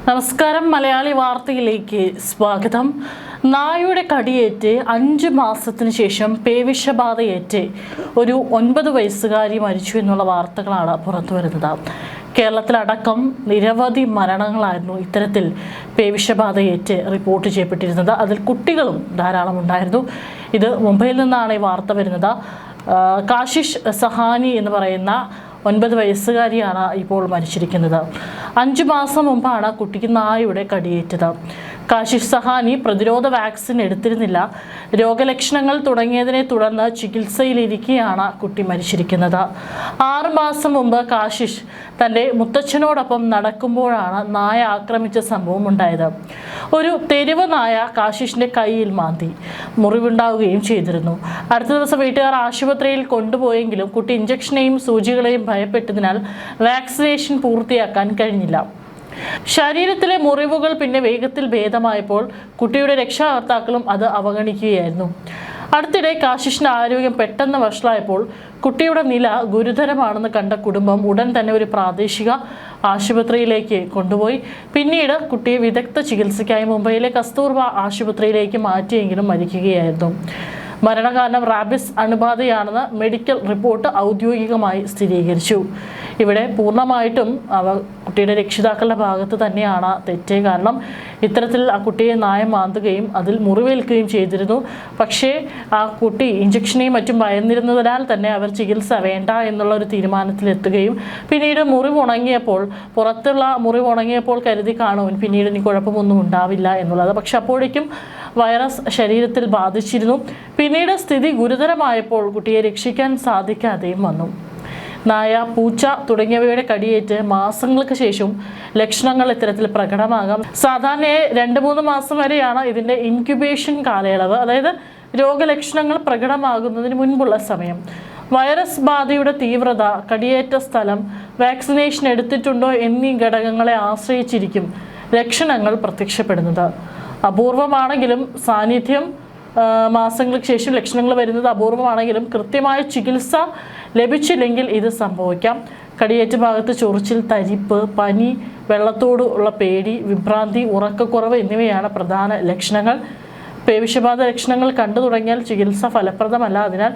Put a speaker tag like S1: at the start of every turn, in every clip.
S1: നമസ്കാരം. മലയാളി വാർത്തയിലേക്ക് സ്വാഗതം. നായയുടെ കടിയേറ്റ് 5 മാസത്തിന് ശേഷം പേവിഷബാധയേറ്റ് ഒരു 9 വയസ്സുകാരി മരിച്ചു എന്നുള്ള വാർത്തകളാണ് പുറത്തു വരുന്നത്. കേരളത്തിലടക്കം നിരവധി മരണങ്ങളായിരുന്നു ഇത്തരത്തിൽ പേവിഷബാധയേറ്റ് റിപ്പോർട്ട് ചെയ്യപ്പെട്ടിരുന്നത്. അതിൽ കുട്ടികളും ധാരാളം ഉണ്ടായിരുന്നു. ഇത് മുംബൈയിൽ നിന്നാണ് ഈ വാർത്ത വരുന്നത്. കാശിഷ് സഹാനി എന്ന് പറയുന്ന 9 വയസ്സുകാരിയാണ് ഇപ്പോൾ മരിച്ചിരിക്കുന്നത്. 5 മാസം മുമ്പാണ് കുട്ടിക്ക് നായയുടെ കടിയേറ്റത്. കാശിഷ് സഹാനി പ്രതിരോധ വാക്സിൻ എടുത്തിരുന്നില്ല. രോഗലക്ഷണങ്ങൾ തുടങ്ങിയതിനെ തുടർന്ന് ചികിത്സയിലിരിക്കെയാണ് കുട്ടി മരിച്ചിരിക്കുന്നത്. 6 മാസം മുമ്പ് കാശിഷ് തൻ്റെ മുത്തച്ഛനോടൊപ്പം നടക്കുമ്പോഴാണ് നായ ആക്രമിച്ച സംഭവം ഉണ്ടായത്. ഒരു തെരുവ് നായ കാശിഷിൻ്റെ കൈയിൽ മാന്തി, മുറിവുണ്ടാവുകയും ചെയ്തിരുന്നു. അടുത്ത ദിവസം വീട്ടുകാർ ആശുപത്രിയിൽ കൊണ്ടുപോയെങ്കിലും കുട്ടി ഇഞ്ചക്ഷനെയും സൂചികളെയും ഭയപ്പെട്ടതിനാൽ വാക്സിനേഷൻ പൂർത്തിയാക്കാൻ കഴിഞ്ഞില്ല. ശരീരത്തിലെ മുറിവുകൾ പിന്നെ വേഗത്തിൽ ഭേദമായപ്പോൾ കുട്ടിയുടെ രക്ഷാകർത്താക്കളും അത് അവഗണിക്കുകയായിരുന്നു. അടുത്തിടെ കാശിഷിന്റെ ആരോഗ്യം പെട്ടെന്ന് വഷളായപ്പോൾ കുട്ടിയുടെ നില ഗുരുതരമാണെന്ന് കണ്ട കുടുംബം ഉടൻ തന്നെ ഒരു പ്രാദേശിക ആശുപത്രിയിലേക്ക് കൊണ്ടുപോയി. പിന്നീട് കുട്ടിയെ വിദഗ്ധ ചികിത്സയ്ക്കായി മുംബൈയിലെ കസ്തൂർബ ആശുപത്രിയിലേക്ക് മാറ്റിയെങ്കിലും മരിക്കുകയായിരുന്നു. മരണകാരണം റാബിസ് അണുബാധയാണെന്ന് മെഡിക്കൽ റിപ്പോർട്ട് ഔദ്യോഗികമായി സ്ഥിരീകരിച്ചു. ഇവിടെ പൂർണ്ണമായിട്ടും കുട്ടിയുടെ രക്ഷിതാക്കളുടെ ഭാഗത്ത് തന്നെയാണ് തെറ്റ്. കാരണം ഇത്തരത്തിൽ ആ കുട്ടിയെ നായ മാന്തുകയും അതിൽ മുറിവേൽക്കുകയും ചെയ്തിരുന്നു. പക്ഷേ ആ കുട്ടി ഇഞ്ചക്ഷനെയും മറ്റും ഭയന്നിരുന്നതിനാൽ തന്നെ അവർ ചികിത്സ വേണ്ട എന്നുള്ള ഒരു തീരുമാനത്തിലെത്തുകയും പിന്നീട് പുറത്തുള്ള മുറിവ് ഉണങ്ങിയപ്പോൾ കരുതി കാണും പിന്നീട് ഇനി കുഴപ്പമൊന്നും ഉണ്ടാവില്ല എന്നുള്ളത്. പക്ഷെ അപ്പോഴേക്കും വൈറസ് ശരീരത്തിൽ ബാധിച്ചിരുന്നു. പിന്നീട് സ്ഥിതി ഗുരുതരമായപ്പോൾ കുട്ടിയെ രക്ഷിക്കാൻ സാധിക്കാതെയും വന്നു. നായ, പൂച്ച തുടങ്ങിയവയുടെ കടിയേറ്റ് മാസങ്ങൾക്ക് ശേഷം ലക്ഷണങ്ങൾ ഇത്തരത്തിൽ പ്രകടമാകാം. സാധാരണയായി 2-3 മാസം വരെയാണ് ഇതിൻ്റെ ഇൻക്യുബേഷൻ കാലയളവ്, അതായത് രോഗലക്ഷണങ്ങൾ പ്രകടമാകുന്നതിന് മുൻപുള്ള സമയം. വൈറസ് ബാധയുടെ തീവ്രത, കടിയേറ്റ സ്ഥലം, വാക്സിനേഷൻ എടുത്തിട്ടുണ്ടോ എന്നീ ഘടകങ്ങളെ ആശ്രയിച്ചിരിക്കും ലക്ഷണങ്ങൾ പ്രത്യക്ഷപ്പെടുന്നത്. അപൂർവമാണെങ്കിലും സാന്നിധ്യം മാസങ്ങൾക്ക് ശേഷം ലക്ഷണങ്ങൾ വരുന്നത് അപൂർവമാണെങ്കിലും കൃത്യമായ ചികിത്സ ലഭിച്ചില്ലെങ്കിൽ ഇത് സംഭവിക്കാം. കടിയേറ്റ ഭാഗത്ത് ചൊറിച്ചിൽ, തരിപ്പ്, പനി, വെള്ളത്തോട് ഉള്ള പേടി, വിഭ്രാന്തി, ഉറക്കക്കുറവ് എന്നിവയാണ് പ്രധാന ലക്ഷണങ്ങൾ. പേവിഷബാധ ലക്ഷണങ്ങൾ കണ്ടു തുടങ്ങിയാൽ ചികിത്സ ഫലപ്രദമല്ല. അതിനാൽ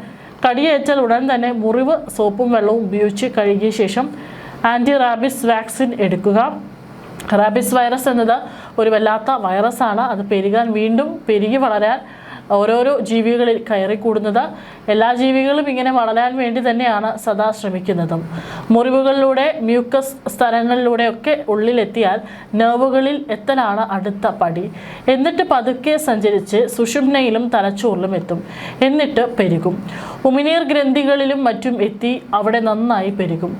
S1: കടിയേറ്റാൽ ഉടൻ തന്നെ മുറിവ് സോപ്പും വെള്ളവും ഉപയോഗിച്ച് കഴുകിയ ശേഷം ആൻറ്റി റാബിസ് വാക്സിൻ എടുക്കുക. റാബിസ് വൈറസ് എന്നത് ഒരു വല്ലാത്ത വൈറസാണ്. അത് പെരുകി വളരാൻ ഓരോരോ ജീവികളിൽ കയറിക്കൂടുന്നത്. എല്ലാ ജീവികളും ഇങ്ങനെ വളരാൻ വേണ്ടി തന്നെയാണ് സദാ ശ്രമിക്കുന്നതും. മുറിവുകളിലൂടെ, മ്യൂക്കസ് സ്ഥലങ്ങളിലൂടെയൊക്കെ ഉള്ളിലെത്തിയാൽ നെർവുകളിൽ എത്തലാണ് അടുത്ത പടി. എന്നിട്ട് പതുക്കെ സഞ്ചരിച്ച് സുഷുമ്നയിലും തലച്ചോറിലും എത്തും. എന്നിട്ട് പെരുകും. ഉമിനീർ ഗ്രന്ഥികളിലും മറ്റും എത്തി അവിടെ നന്നായി പെരുകും.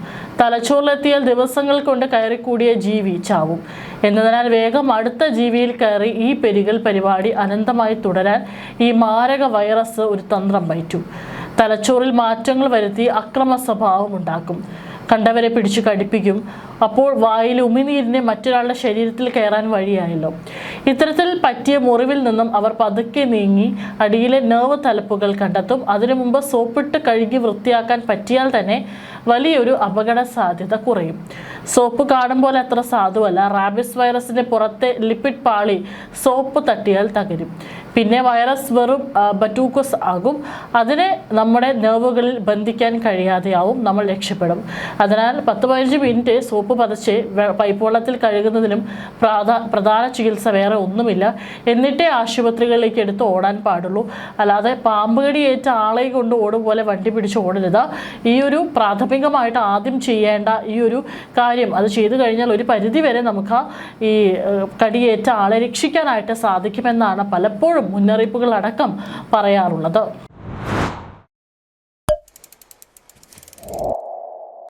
S1: തലച്ചോറിലെത്തിയാൽ ദിവസങ്ങൾ കൊണ്ട് കയറിക്കൂടിയ ജീവി ചാവും. എന്നതിനാൽ വേഗം അടുത്ത ജീവിയിൽ കയറി ഈ പെരുകൽ പരിപാടി അനന്തമായി തുടരാൻ ഈ മാരക വൈറസ് ഒരു തന്ത്രം പയറ്റും. തലച്ചോറിൽ മാറ്റങ്ങൾ വരുത്തി അക്രമ സ്വഭാവം ഉണ്ടാക്കും. കണ്ടവരെ പിടിച്ചു കടിപ്പിക്കും. അപ്പോൾ വായിൽ ഉമിനീരിനെ മറ്റൊരാളുടെ ശരീരത്തിൽ കയറാൻ വഴിയായല്ലോ. ഇത്തരത്തിൽ പറ്റിയ മുറിവിൽ നിന്നും അവർ പതുക്കെ നീങ്ങി അടിയിലെ നെർവ് തലപ്പുകൾ കണ്ടെത്തും. അതിനു മുമ്പ് സോപ്പിട്ട് കഴുകി വൃത്തിയാക്കാൻ പറ്റിയാൽ തന്നെ വലിയൊരു അപകട സാധ്യത കുറയും. സോപ്പ് കാണുമ്പോൾ അത്ര സാധുവല്ല. റാബിസ് വൈറസിന്റെ പുറത്തെ ലിപ്പിഡ് പാളി സോപ്പ് തട്ടിയാൽ തകരും. പിന്നെ വൈറസ് വെറും ബറ്റൂക്കസ് ആകും. അതിനെ നമ്മുടെ നെർവുകളിൽ ബന്ധിക്കാൻ കഴിയാതെയാവും. നമ്മൾ രക്ഷപ്പെടും. അതിനാൽ 10-15 മിനിറ്റ് സോപ്പ് പതച്ച് പൈപ്പ് വെള്ളത്തിൽ കഴുകുന്നതിനും പ്രധാന ചികിത്സ വേറെ ഒന്നുമില്ല. എന്നിട്ടേ ആശുപത്രികളിലേക്ക് എടുത്ത് ഓടാൻ പാടുള്ളൂ. അല്ലാതെ പാമ്പ് കടിയേറ്റ ആളെ കൊണ്ട് ഓടും പോലെ വണ്ടി പിടിച്ച് ഓടരുത്. ഈ ഒരു പ്രാഥമികമായിട്ട് ആദ്യം ചെയ്യേണ്ട ഈ ഒരു കാര്യം അത് ചെയ്തു കഴിഞ്ഞാൽ ഒരു പരിധി വരെ നമുക്ക് ഈ കടിയേറ്റ ആളെ രക്ഷിക്കാനായിട്ട് സാധിക്കുമെന്നാണ് പലപ്പോഴും മുന്നറിയിപ്പുകൾ അടക്കം പറയാറുള്ളത്.